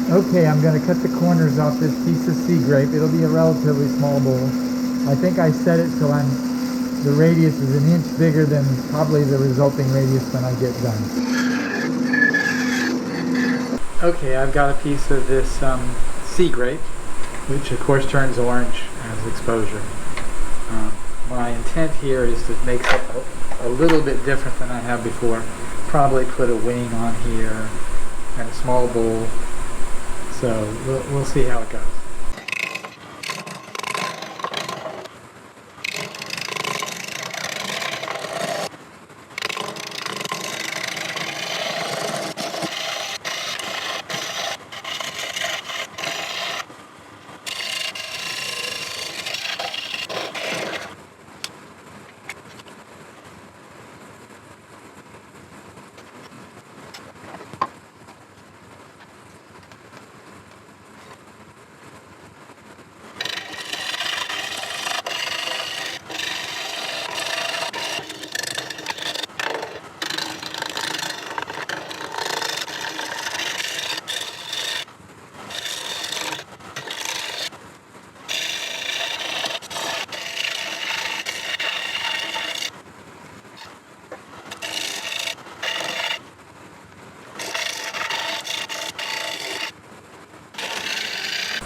Okay, I'm going to cut the corners off this piece of sea grape. It'll be a relatively small bowl. I think I set it so the radius is an inch bigger than probably the resulting radius when I get done. Okay, I've got a piece of this sea grape, which of course turns orange as exposure. My intent here is to make something a little bit different than I have before. Probably put a wing on here and a small bowl. So we'll see how it goes.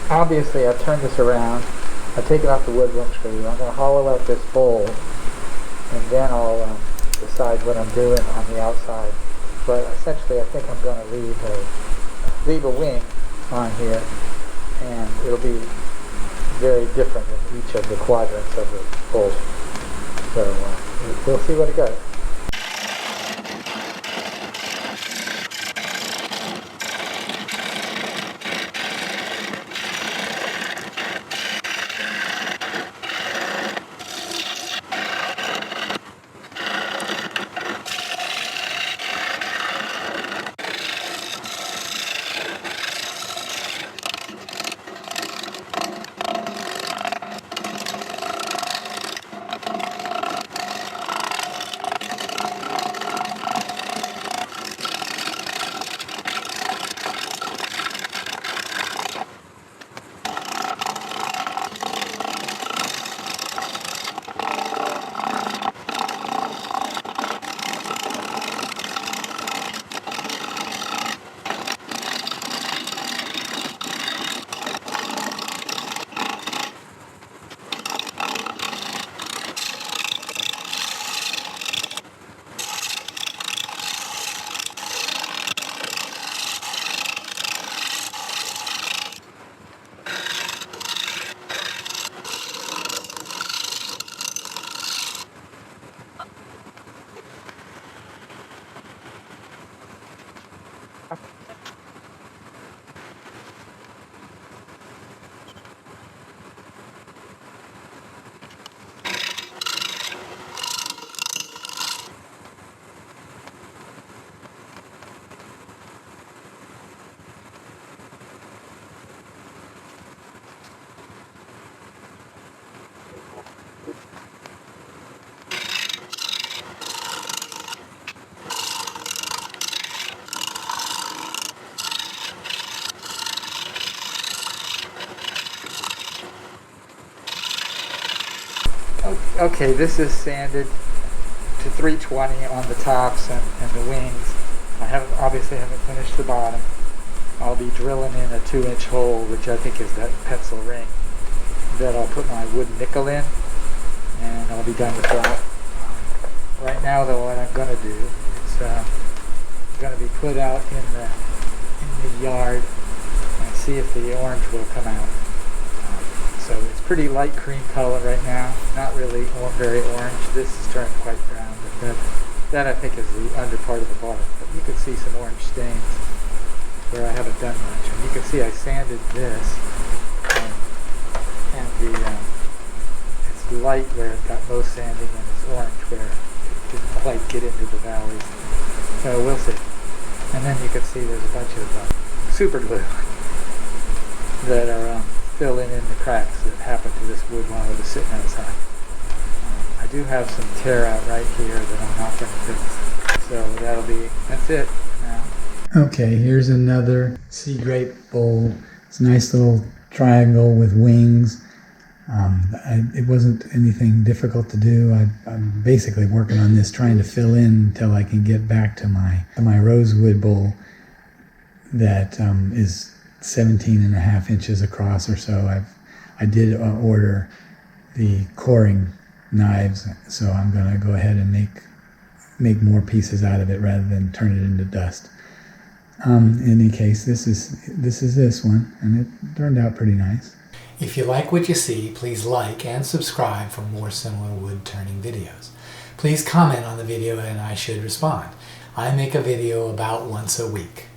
Obviously, I've turned this around. I've taken off the wood screw. I'm going to hollow out this bowl, and then I'll decide what I'm doing on the outside. But essentially, I think I'm going to leave a wing on here, and it'll be very different in each of the quadrants of the bowl. So we'll see what it goes. Okay, this is sanded to 320 on the tops and the wings. Obviously haven't finished the bottom. I'll be drilling in a 2-inch hole, which I think is that pencil ring, that I'll put my wooden nickel in, and I'll be done with that. Right now though, what I'm going to do is going to be put out in the yard and see if the orange will come out. So it's pretty light cream color right now, not really very orange. This is turning quite brown, but that I think is the under part of the bark. But you can see some orange stains where I haven't done much. And you can see I sanded this, and it's light where it got most sanding, and it's orange where it didn't quite get into the valleys. So we'll see. And then you can see there's a bunch of super glue that are filling in the cracks that happened to this wood while it was sitting outside. I do have some tear out right here that I'm not going to fix. So that's it now. Okay, here's another sea grape bowl. It's a nice little triangle with wings. It wasn't anything difficult to do. I'm basically working on this, trying to fill in until I can get back to my rosewood bowl that is 17 and a half inches across or so. I did order the coring knives, so I'm going to go ahead and make more pieces out of it rather than turn it into dust. In any case, this is this one, and it turned out pretty nice. If you like what you see, please like and subscribe for more similar wood turning videos. Please comment on the video and I should respond. I make a video about once a week.